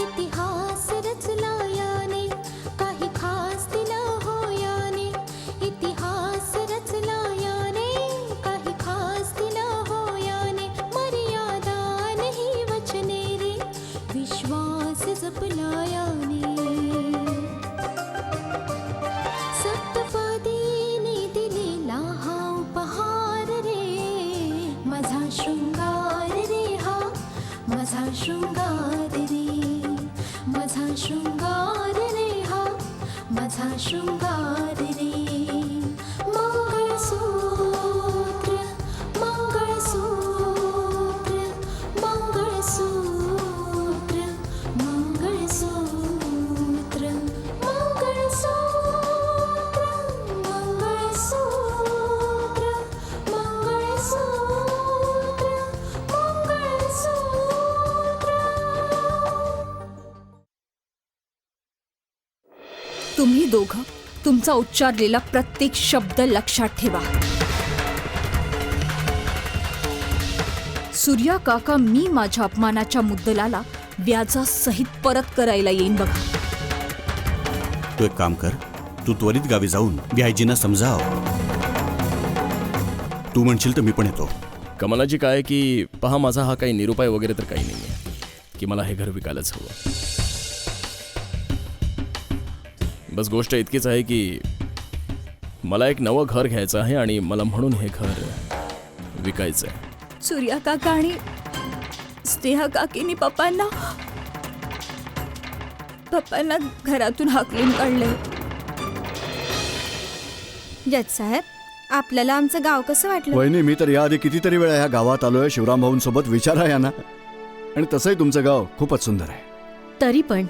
इतिहास रचला याने, काही खास दिलं हो याने. इतिहास रचला याने, काही खास दिलं हो याने. मर्यादा नहीं वचने रे, विश्वास जपला याने. सप्तपदीने दिलेला हा उपहार रे, माझा शृंगार रे हा, माझा शृंगार रे. माझा शृंगार रे हा, माझा शृंगार रे. मंगळसूत्र, मंगळसूत्र, मंगळसूत्र, मंगळसूत्र, मंगळसूत्र, मंगळसूत्र, मंगळसूत्र, मंगळसूत्र. तुम्ही दोघं तुमचा उच्चारलेला प्रत्येक शब्द लक्षात ठेवा. सूर्या काका, मी माझ्या अपमानाच्या मुद्दलाला व्याजासहित परत करायला येईन बघा. तू एक काम कर, तू त्वरित गावी जाऊन व्यायजींना समजाव. तू म्हणशील तर मी पण येतो. कमालाची काय की पहा, माझा हा काही निरुपाय वगैरे तर काही नाही आहे की मला हे घर विकायलाच हवं. बस गोष्ट इतकीच आहे की मला एक नवं घर घ्यायचं आहे आणि मला म्हणून हे घर विकायचं आहे. सूर्या काका आणि स्नेहा काकीनी पप्पांना घरातून हाकलून काढले. जज साहेब, आपल्याला आमचं गाव कसं वाटलं? वहिनी, मी तर याआधी कितीतरी वेळा ह्या गावात आलोय. शिवराम भाऊंसोबत विचारा यांना. आणि तसंही तुमचं गाव खूपच सुंदर आहे. तरी पण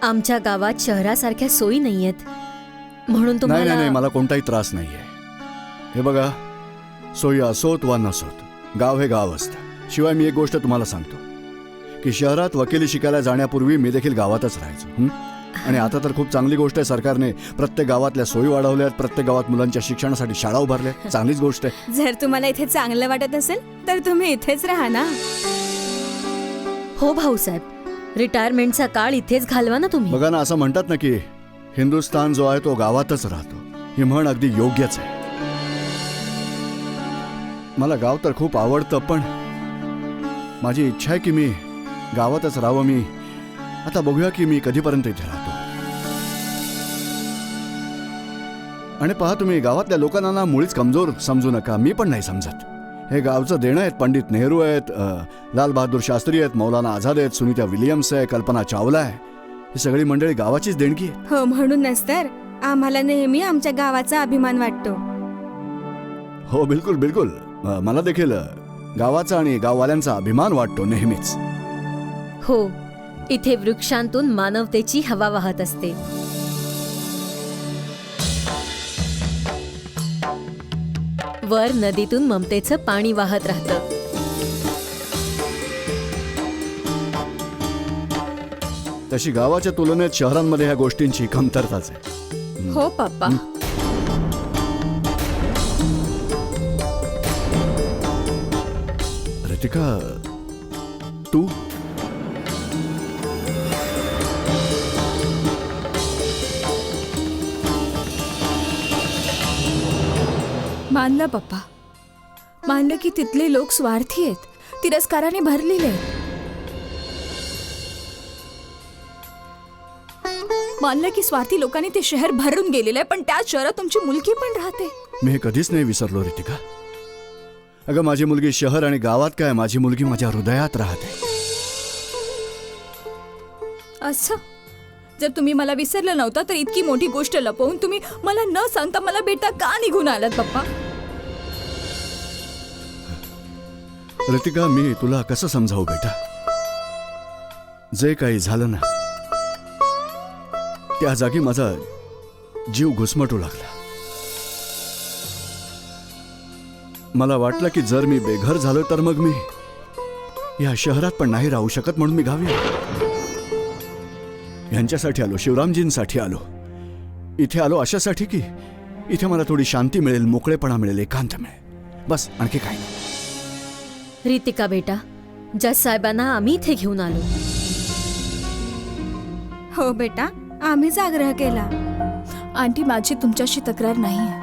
आमच्या गावात शहरासारख्या सोयी नाहीयेत म्हणून नाही तुम्हाला नाही नाही, मला कोणताही त्रास नाहीये. हे बघा, सोयी असोत वा नसोत, गाव हे गाव असतं. शिवाय मी एक गोष्ट तुम्हाला सांगतो की शहरात वकिली शिकायला जाण्यापूर्वी मी देखील गावातच राहायचो. आणि आता तर खूप चांगली गोष्ट आहे, सरकारने प्रत्येक गावातल्या सोयी वाढवल्यात, प्रत्येक गावात मुलांच्या शिक्षणासाठी शाळा उभारल्या. चांगलीच गोष्ट आहे. जर तुम्हाला इथे चांगलं वाटत असेल तर तुम्ही इथेच राहा ना. हो भाऊसाहेब, रिटायरमेंटचा काळ इथेच घालवा ना तुम्ही. बघा ना, असं म्हणतात ना की हिंदुस्तान जो आहे तो गावातच राहतो. ही म्हण अगदी योग्यच आहे. मला गाव तर खूप आवडतं, पण माझी इच्छा आहे की मी गावातच राहावं. मी आता बघूया की मी कधीपर्यंत इथे राहतो. आणि पहा, तुम्ही गावातल्या लोकांना ना मुळीच कमजोर समजू नका. मी पण नाही समजत. हे गावचं देणं आहेत. पंडित नेहरू आहेत, लाल बहादूर शास्त्री आहेत, मौलाना आझाद आहेत, सुनीता विलियम्स आहे, कल्पना चावला आहे. ही सगळी मंडळी गावाचीच देणगी आहे. हो, म्हणूनच तर आम्हाला नेहमी आमच्या गावाचा अभिमान वाटतो. हो, बिलकुल बिलकुल. मला देखील गावाचा आणि गाववाल्यांचा अभिमान वाटतो नेहमीच. हो, इथे वृक्षांतून मानवतेची हवा वाहत असते. वर नदीतून ममतेचं पाणी वाहत राहतं. तशी गावाच्या तुलनेत शहरांमध्ये ह्या गोष्टींची कमतरताच आहे. हो पप्पा. रितिका, तू मानलं पप्पा, मानलं की तिथले लोक स्वार्थी आहेत, तिरस्काराने भरलेले आहेत. मानलं की स्वार्थी लोकांनी ते शहर भरून गेलेलं आहे, पण त्या शहरात तुमची मुलगी पण राहते. मी हे कधीच नाही विसरलो रितिका. अगं, माझी मुलगी शहर आणि गावात काय, माझी मुलगी माझ्या हृदयात राहते. असं जर तुम्ही मला विसरलं नव्हतं तर इतकी मोठी गोष्ट लपवून तुम्ही मला न सांगता मला भेटता का निघून आलात पप्पा? रितिका, मी तुला कसं समजावू बेटा. जे काही झालं ना, त्या जागी माझा जीव घुसमटू लागला. मला वाटलं की जर मी बेघर झालो तर मग मी या शहरात पण नाही राहू शकत, म्हणून मी गावी आलो. यांच्यासाठी आलो, शिवरामजींसाठी आलो. इथे आलो अशासाठी की इथे मला थोडी शांती मिळेल, मोकळेपणा मिळेल, एकांत मिळेल. बस, आणखी काही नाही. रितिका बेटा, जज साहेबांना आम्ही इथे घेऊन आलो. हो बेटा, आम्हीच आग्रह केला. आंटी, माझी तुमच्याशी तक्रार नाही आहे.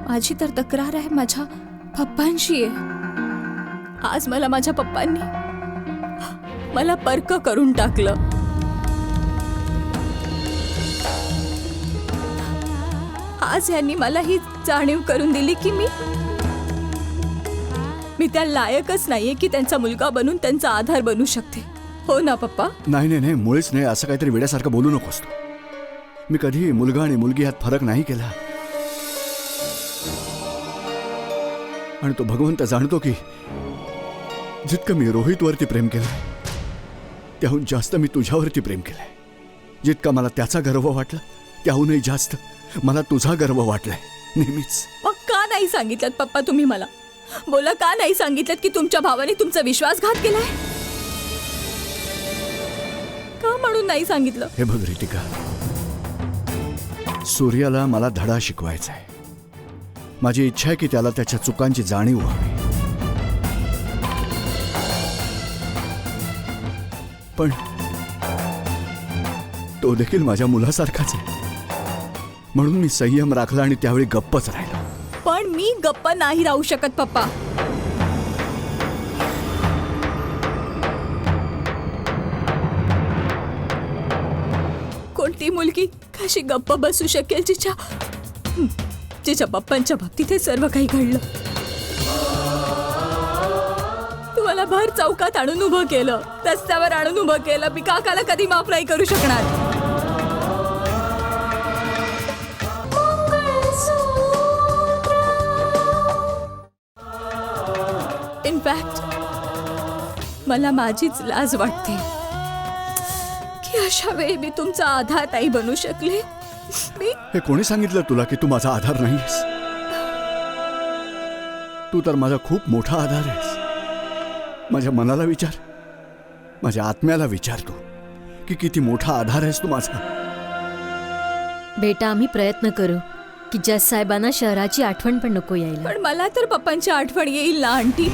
माझी तर तक्रार आहे माझ्या पप्पांशी आहे. आज मला माझ्या पप्पांनी मला पर्क करून टाकलं. आज यांनी मला ही जाणीव करून दिली की मी त्या लायकच नाहीये की त्यांचा मुलगा बनून त्यांचा आधार बनू शकते. हो ना पप्पा? नाही नाही नाही, मुळीच नाही. असं काहीतरी वेड्यासारखं बोलू नकोस तू. मी कधी मुलगा आणि मुलगी ह्यात फरक नाही केला. आणि तो भगवंत जाणतो की जितकं मी रोहितवरती प्रेम केलंय त्याहून जास्त मी तुझ्यावरती प्रेम केलंय. जितका मला त्याचा गर्व वाटला त्याहूनही जास्त मला तुझा गर्व वाटलाय नेहमीच. मग का नाही सांगितलं पप्पा तुम्ही मला? बोला, का नाही सांगितलं की तुमच्या भावाने तुमचा विश्वासघात केलाय? का म्हणून नाही सांगितलं? हे बघ रितिका, सूर्याला मला धडा शिकवायचा आहे. माझी इच्छा आहे की त्याला त्याच्या चुकांची जाणीव व्हावी. पण तो देखील माझ्या मुलासारखाच आहे. म्हणून मी संयम राखला आणि त्यावेळी गप्पच राहिलो. पण मी गप्प नाही राहू शकत पप्पा. कोणती मुलगी कशी गप्प बसू शकेल जिच्या पप्पांच्या बाबतीत हे सर्व काही घडलं? तुम्हाला भर चौकात आणून उभं केलं, रस्त्यावर आणून उभं केलं. मी काकाला कधी माफ नाही करू शकणार. इनफॅक्ट मला माझीच लाज वाटते की अशा वेळी मी तुमचा आधार नाही बनू शकले. हे कोणी सांगितलं तुला की तू माझा आधार नाहीस? तू तर माझा खूप मोठा आधार आहेस. माझ्या मनाला विचार, माझ्या आत्म्याला विचार तू की किती मोठा आधार आहेस तू माझा. बेटा, आम्ही प्रयत्न करू की जज साहेबांना शहराची आठवण पण नको यायला. पण मला तर पप्पांची आठवण येईल ना आंटी.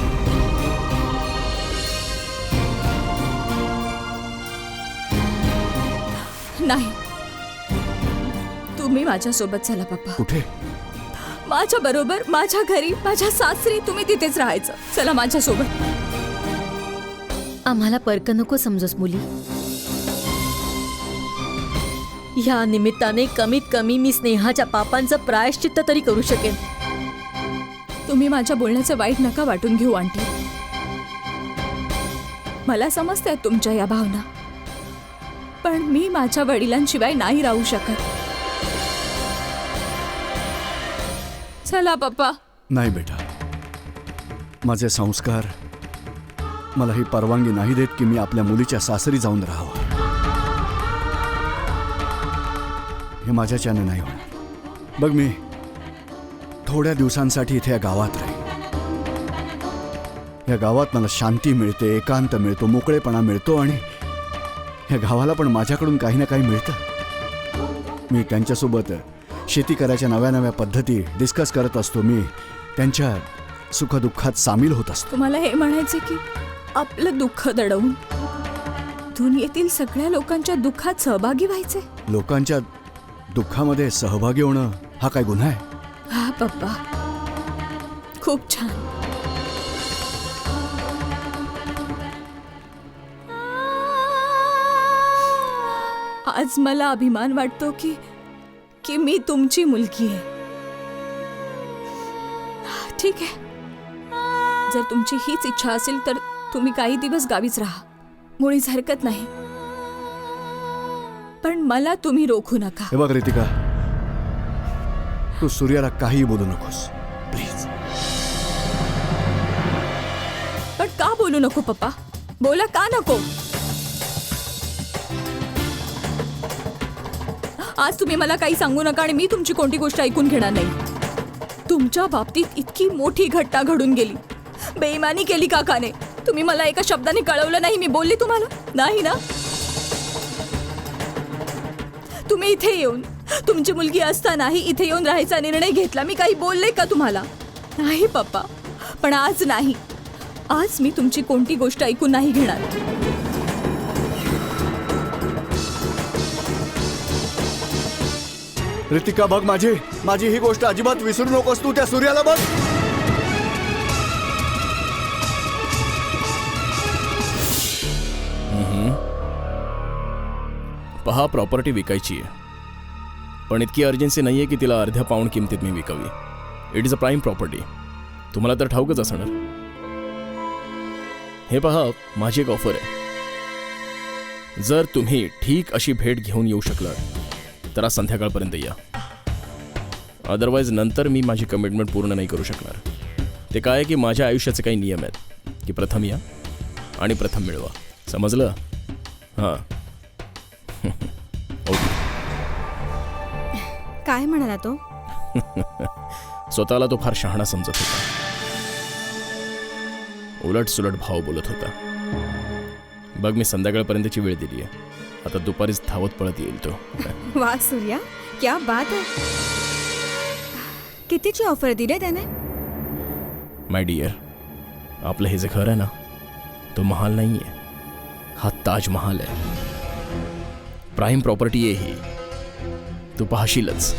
नाही, तुम्ही माझ्यासोबत चला पप्पा. कुठे? माझ्या बरोबर, माझ्या घरी, माझ्या सासरी. तुम्ही तिथेच राहायचं. चला माझ्यासोबत. आम्हाला पर्क नको समजूस मुली. ह्या निमित्ताने कमीत कमी मी स्नेहाच्या पापांचं प्रायश्चित्त तरी करू शकेन. तुम्ही माझ्या बोलण्याचं वाईट नका वाटून घेऊ आंटी. मला समजतायत तुमच्या या भावना, पण मी माझ्या वडिलांशिवाय नाही राहू शकत. चला पप्पा. नाही बेटा, माझे संस्कार मला ही परवानगी नाही देत की मी आपल्या मुलीच्या सासरी जाऊन राहावं. हे माझ्याच्याने नाही होणार. बघ, मी थोड्या दिवसांसाठी इथे या गावात राहीन. या गावात मला शांती मिळते, एकांत मिळतो, मोकळेपणा मिळतो आणि या गावाला पण माझ्याकडून काही ना काही मिळतं. मी त्यांच्यासोबत शेती करायच्या नव्या नव्या पद्धती डिस्कस करत असतो. मी त्यांच्या सुखदुःखात सामील होत असतो. तुम्हाला हे म्हणायचे की आपलं दुःख दडवून दुनियेतील सगळ्या लोकांच्या दुःखात सहभागी व्हायचे? लोकांच्या दुःखामध्ये सहभागी होणं हा काय गुन्हा आहे? हा पप्पा, खूप छान. आज मला अभिमान वाटतो की मी तुमची मुलगी आहे. ठीक आहे, जर तुमची हीच इच्छा असेल तर तुम्ही काही दिवस गावीच राहा. मुळीच हरकत नाही. पण मला तुम्ही रोखू नका. हे बघ रितिका, तू सूर्याला काही बोलू नकोस प्लीज. पण का बोलू नको पप्पा? बोला, का नको? आज तुम्ही मला काही सांगू नका आणि मी तुमची कोणती गोष्ट ऐकून घेणार नाही. तुमच्या बाबतीत इतकी मोठी घटना घडून गेली, बेईमानी केली काकाने. तुम्ही मला एका शब्दाने कळवलं नाही. मी बोलली तुम्हाला नाही ना? तुम्ही इथे येऊन, तुमची मुलगी असतानाही इथे येऊन राहायचा निर्णय घेतला. मी काही बोलले का तुम्हाला? नाही पप्पा, पण आज नाही. आज मी तुमची कोणती गोष्ट ऐकून नाही घेणार. रितिका बघ, माझी ही गोष्ट अजिबात विसरू नकोस तू. त्या सूर्याला बघ. पहा, प्रॉपर्टी विकायची आहे, पण इतकी अर्जन्सी नाही आहे की तिला अर्ध्या पाऊंड किमतीत मी विकावी. It is a prime property. तुम्हाला तर ठाऊकच असणार. हे पहा, माझी एक ऑफर आहे. जर तुम्ही ठीक अशी भेट घेऊन येऊ शकलात तर आज संध्याकाळपर्यंत या. अदरवाईज नंतर मी माझी कमिटमेंट पूर्ण नाही करू शकणार. ते काय आहे की माझ्या आयुष्याचे काही नियम आहेत की प्रथम या आणि प्रथम मिळवा. समजलं? हां. ओके. काय म्हणाला तो? स्वतःला तो फार शहाणा समजत होता. उलट सुलट भाव बोलत होता. बघ, मी संध्याकाळपर्यंतची वेळ दिली आहे. आता दुपारीच धावत पळत येईल तो. वा सूर्या, क्या बात आहे. कितीची ऑफर दिली त्याने? माय डिअर, आपलं हे जे घर आहे ना, तो महाल नाही आहे. हा ताजमहाल आहे. प्राईम प्रॉपर्टी आहे ही. तू पाहशीलच.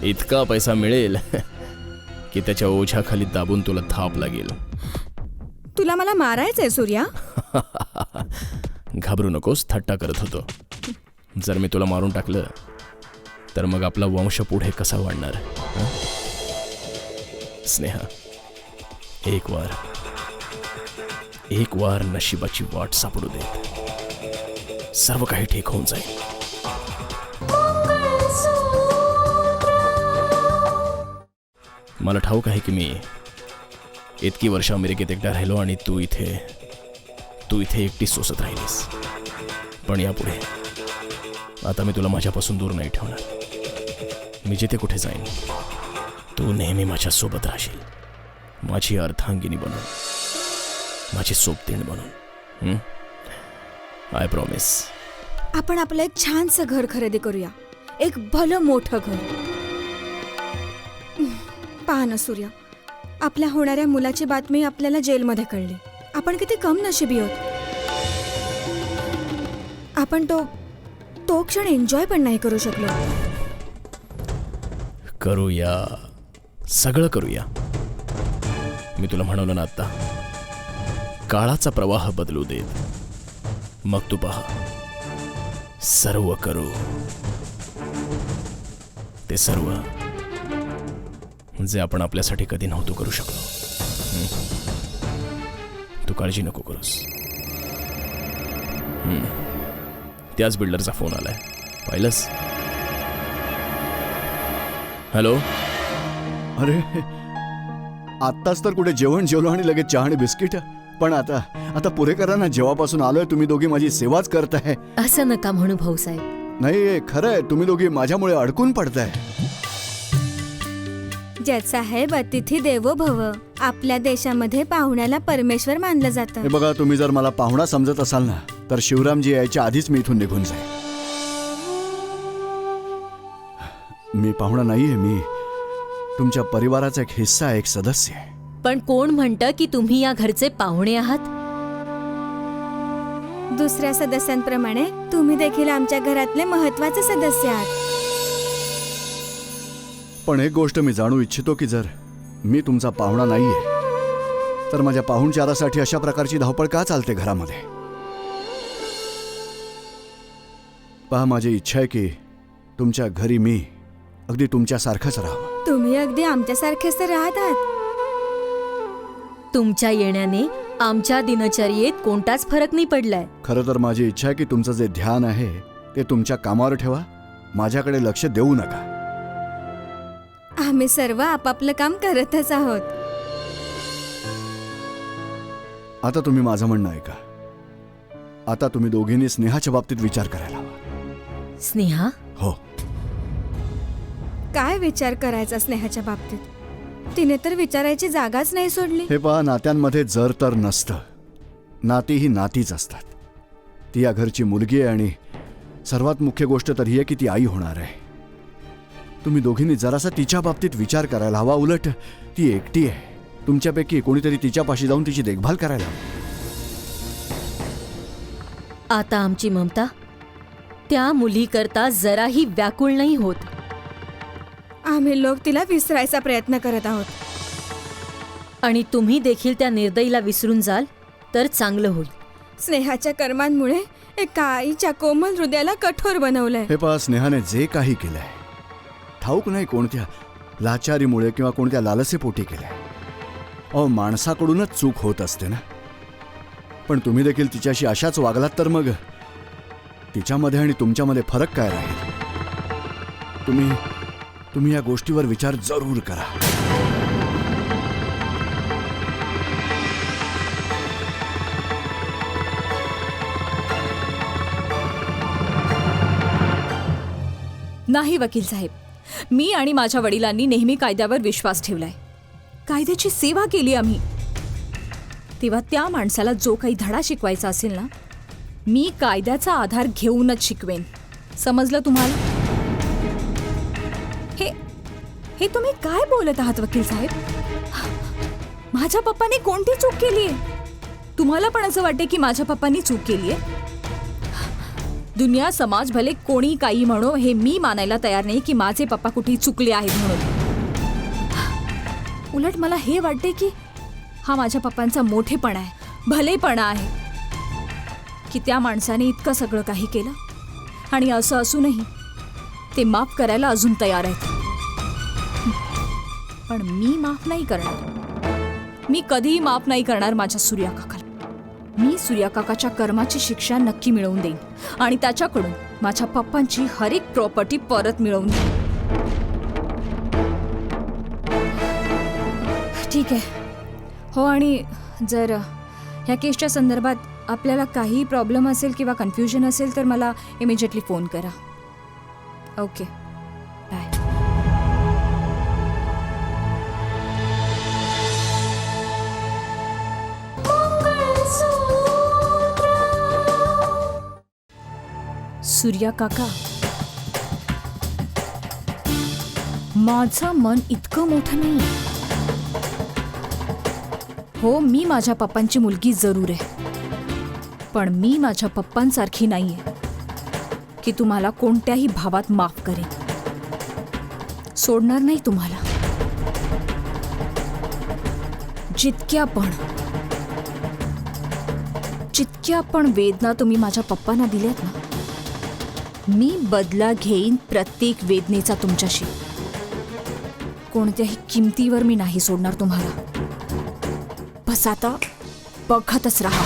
इतका पैसा मिळेल की त्याच्या ओझ्याखाली दाबून तुला थाप लागेल. तुला मला मारायचंय सूर्या? घाबरू नकोस, थट्टा करत होतो. जर मी तुला मारून टाकलं तर मग आपला वंश पुढे कसा वाढणार? हं? स्नेहा, एक वार नशिबाची वाट सापडू दे. सर्व काही ठीक होऊन जाईल. मला ठाऊक आहे की मी इतकी वर्ष अमेरिकेत एकटा राहिलो आणि तू इथे एकटी सोसत राहिलीस. पण यापुढे आता मी तुला माझ्यापासून दूर नाही ठेवणार. मी जिथे कुठे जाईन तू नेहमी माझ्या सोबत राहशील. माझी अर्धांगिनी बनून, माझी सोबतीण बनून. I promise. आपण आपलं एक छानसं घर खरेदी करूया. एक भलं मोठं घर. पहा ना सूर्या, आपल्या होणाऱ्या मुलाची बातमी आपल्याला जेलमध्ये कळली. आपण किती कम नशिबी आहोत. आपण तो क्षण एन्जॉय पण नाही करू शकलो. करूया, सगळं करूया. मी तुला म्हणवलं ना आता, काळाचा प्रवाह बदलू देत. मग तू पहा, सर्व करू. ते सर्व जे आपण आपल्यासाठी कधी नव्हतो करू शकलो. तू काळजी नको करूस. त्याच बिल्डरचा फोन आलाय, पाहिलंस? हॅलो. अरे, आत्ताच तर कुठे जेवण जेवलो आणि लगेच चहा आणि बिस्किट. पण आता पुरे करा ना. जेव्हापासून आलोय तुम्ही दोघी माझी सेवाच करताय. असं नका म्हणू भाऊसाहेब. नाही, खरंय, तुम्ही दोघी माझ्यामुळे अडकून पडताय. ज्याचा आहे अतिथी देवो भव. आपल्या देशामध्ये पाहुण्याला परमेश्वर मानलं जातं. हे बघा, तुम्ही जर मला पाहुणा समजत असाल ना, तर शिवरामजी यायच्या आधीच मी इथून निघून जाईल. मी पाहुणा नाहीये. मी तुमच्या परिवाराचा एक हिस्सा, एक सदस्य आहे. पण कोण म्हणतं की तुम्ही या घरचे पाहुणे आहात? दुसऱ्या सदस्यांप्रमाणे तुम्ही देखील आमच्या घरातले महत्वाचे सदस्य आहात. पण एक गोष्ट मी जाणू इच्छितो की जर मी तुमचा पाहुणा नाहीये तर माझ्या पाहुणचारासाठी अशा प्रकारची धावपळ का चालते घरामध्ये? पहा, माझी इच्छा आहे की तुमच्या घरी मी अगदी तुमच्यासारखंच राहावं. तुम्ही अगदी आमच्यासारखेच तर राहत आहात. तुमच्या येण्याने आमच्या दिनचर्येत कोणताच फरक नाही पडलाय. खरं तर माझी इच्छा आहे की तुमचं जे ध्यान आहे ते तुमच्या कामावर ठेवा. माझ्याकडे लक्ष देऊ नका. आम्ही सर्व आपापलं काम करतच आहोत. आता तुम्ही माझं म्हणणं ऐका. आता तुम्ही दोघींनी स्नेहाच्या बाबतीत विचार करायला हवा. स्नेहा? हो. काय विचार करायचा स्नेहाच्या बाबतीत? तिने तर विचारायची जागाच नाही सोडली. हे पहा, नात्यांमध्ये जर तर नसतं. नाती ही नातीच असतात. ती या घरची मुलगी आहे आणि सर्वात मुख्य गोष्ट तर ही आहे की ती आई होणार आहे. तुम्ही दोघींनी जरासा तिच्या बाबतीत विचार करायला हवा. उलट ती एकटी आहे. तुमच्यापैकी कोणीतरी तिच्यापाशी जाऊन तिची देखभाल करायला हवी. आता आमची ममता त्या मुलीकरता जराही व्याकुळ नाही होत. आम्ही लोक तिला विसरायचा प्रयत्न करत आहोत. आणि तुम्ही देखील त्या निर्दयीला विसरून जाल तर चांगलं होईल. स्नेहाच्या कर्मांमुळे एका आईच्या कोमल हृदयाला कठोर बनवलंय. हे पहा, स्नेहाने जे काही केलंय ठाऊक नाही कोणत्या लाचारीमुळे किंवा कोणत्या लालसेपोटी केलंय. अहो, माणसाकडूनच चूक होत असते ना. पण तुम्ही देखील तिच्याशी अशाच वागलात तर मग तिच्यामध्ये आणि तुमच्यामध्ये फरक काय राहील? तुम्ही या गोष्टीवर विचार जरूर करा. नाही वकील साहेब, मी आणि माझ्या वडिलांनी नेहमी कायद्यावर विश्वास ठेवलाय. कायद्याची सेवा केली आम्ही. तेव्हा त्या माणसाला जो काही धडा शिकवायचा असेल ना, मी कायद्याचा आधार घेऊनच शिकवेन. समजलं तुम्हाला? हे तुम्ही काय बोलत आहात वकील साहेब? माझ्या पप्पाने कोणती चूक केली आहे? तुम्हाला पण असं वाटते की माझ्या पप्पांनी चूक केली आहे? दुनिया समाज भले कोणी काही म्हणो, हे मी मानायला तयार नाही की माझे पप्पा कुठेही चुकले आहेत म्हणून. उलट मला हे वाटते की हा माझ्या पप्पांचा मोठेपणा आहे, भलेपणा आहे की त्या माणसाने इतकं सगळं काही केलं आणि असं असूनही ते माफ करायला अजून तयार आहेत. पण मी माफ नाही करणार. मी कधीही माफ नाही करणार माझ्या सूर्या काकाला. मी सूर्या काकाच्या कर्माची शिक्षा नक्की मिळवून देईन आणि त्याच्याकडून माझ्या पप्पांची हर एक प्रॉपर्टी परत मिळवून देईन. ठीक आहे. हो, आणि जर ह्या केसच्या संदर्भात आपल्याला काही प्रॉब्लेम असेल किंवा कन्फ्युजन असेल तर मला इमिजिएटली फोन करा. Okay, bye. सूर्या काका, माझं मन इतकं मोठं नाही. हो, मी माझ्या पप्पांची मुलगी जरूर आहे, पण मी माझ्या पप्पांसारखी नाहीये की तुम्हाला कोणत्याही भावात माफ करेन. सोडणार नाही तुम्हाला. जितक्या पण वेदना तुम्ही माझ्या पप्पांना दिल्यात ना, मी बदला घेईन प्रत्येक वेदनेचा तुमच्याशी. कोणत्याही किमतीवर मी नाही सोडणार तुम्हाला. बस आता बघतच राहा.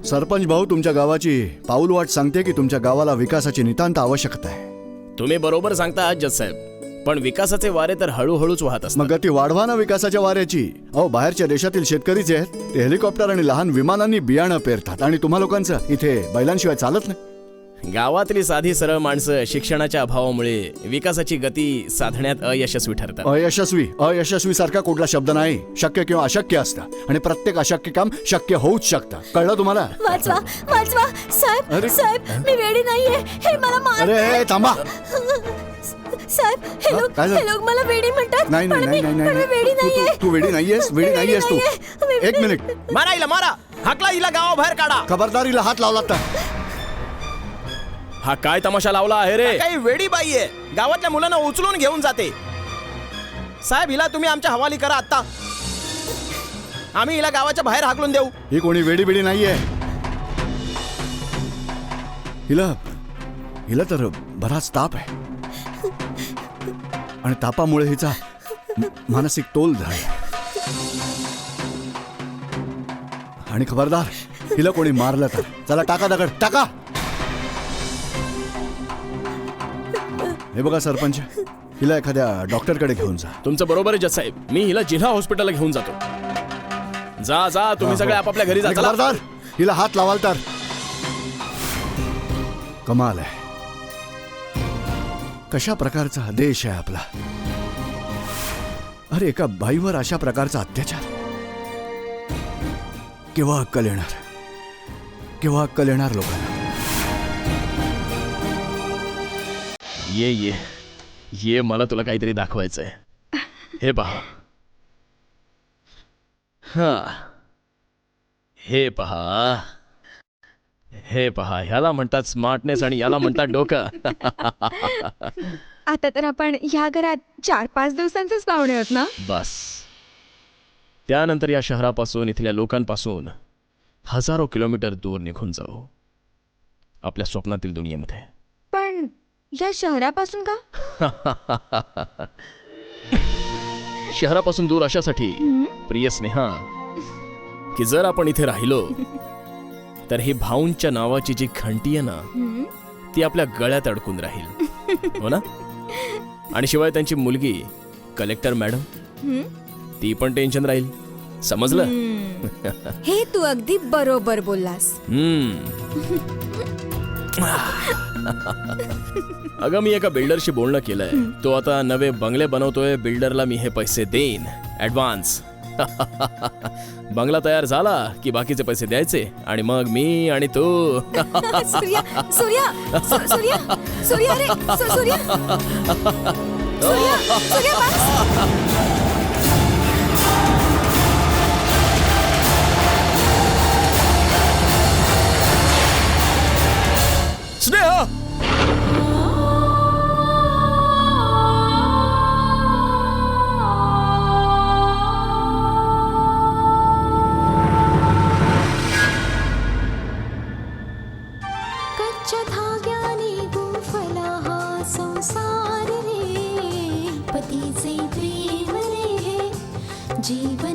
सरपंच भाऊ, तुमच्या गावाची पाऊलवाट सांगते की तुमच्या गावाला विकासाची नितांत आवश्यकता आहे. तुम्ही बरोबर सांगता जज साहेब, पण विकासाचे वारे तर हळूहळूच वाहत असतात. मग गती वाढवा ना विकासाच्या वाऱ्याची. अहो, बाहेरच्या देशातील शेतकरी जे आहेत ते हेलिकॉप्टर आणि लहान विमानांनी बियाणं पेरतात आणि तुम्हा लोकांचं इथे बैलांशिवाय चालत नाही. गावातली साधी सरळ माणसं शिक्षणाच्या अभावामुळे विकासाची गती साधण्यात अयशस्वी ठरतात. अयशस्वी सारखा कुठला शब्द नाही. शक्य किंवा अशक्य असतं आणि प्रत्येक अशक्य काम शक्य होऊच शकतं. कळलं तुम्हाला? वाचवा वाचवा साहेब. अरे. साहेब, मी वेडी नाहीये. हे मला मार. अरे थांबा. साहेब, हे हा? लोक काय झालं? हे लोक मला वेडी म्हणतात. नाही नाही पण नाही मी- नाही पण मी वेडी नाही. नाहीये. तू वेडी नाहीयेस. वेडी नाहीयेस तू. नाहीये. एक मिनिट. मारा हिला, मारा. हाकला हिला गावाबाहेर काढा. खबरदारीला हात लावला तर हा काय तमाशा लावला आहे रे? काही वेडी बाई आहे, गावातल्या मुलांना उचलून घेऊन जाते. साहेब, हिला तुम्ही आमच्या हवाली करा आता. आम्ही हिला गावाच्या बाहेर हाकलून देऊ. ही कोणी वेडी बिडी नाहीये. हिला तर बराच ताप आहे आणि तापामुळे हिचा मानसिक तोल झाला. आणि खबरदार, हिला कोणी मारलं तर चला टाका दगड टाका. हे बघा सरपंच, हिला एखाद्या डॉक्टरकडे घेऊन जा. तुमचं बरोबर आहे जज साहेब. मी हिला जिल्हा हॉस्पिटलला घेऊन जातो. जा जा, तुम्ही सगळे आपापल्या घरी जा. आणि चला. खबरदार, हिला हात लावाल तर. कमाल आहे. कशा प्रकारचा देश आहे आपला. अरे, एका बाईवर अशा प्रकारचा अत्याचार. केव्हा अक्कल येणार लोकांना. ये ये ये मला तुला काहीतरी दाखवायचंय. हे पहा. हा, हे पहा, हे पहा. ह्याला म्हणतात स्मार्टनेस आणि याला म्हणतात डोकं. आता तर आपण ह्या घरात 4-5 दिवसांचेच पाहुणे आहोत ना. बस. त्यानंतर या शहरापासून, इथल्या लोकांपासून हजारो किलोमीटर दूर निघून जाऊ आपल्या स्वप्नातील दुनियेमध्ये. पण या शहरापासून का? शहरापासून दूर अशासाठी प्रिय स्नेहा की जर आपण इथे राहिलो तर ही भाऊंच्या नावाची जी घंटी आहे ना ती आपल्या गळ्यात अडकून राहील. हो ना. आणि शिवाय त्यांची मुलगी कलेक्टर मॅडम ती पण टेन्शन राहील. समजलं. हे तू अगदी बरोबर बोललास. अगं मी एका बिल्डरशी बोलणं केलंय. तो आता नवे बंगले बनवतोय. बिल्डरला मी हे पैसे देईन ऍडव्हान्स. बंगला तयार झाला की बाकीचे पैसे द्यायचे आणि मग मी आणि तू. सूर्या सूर्या सूर्या सूर्या रे सूर्या सूर्या सूर्या बस. स्नेहा. कच्च्या धाग्याने गुंफला हा संसार रे, पतीचे प्रेम रे, जीवन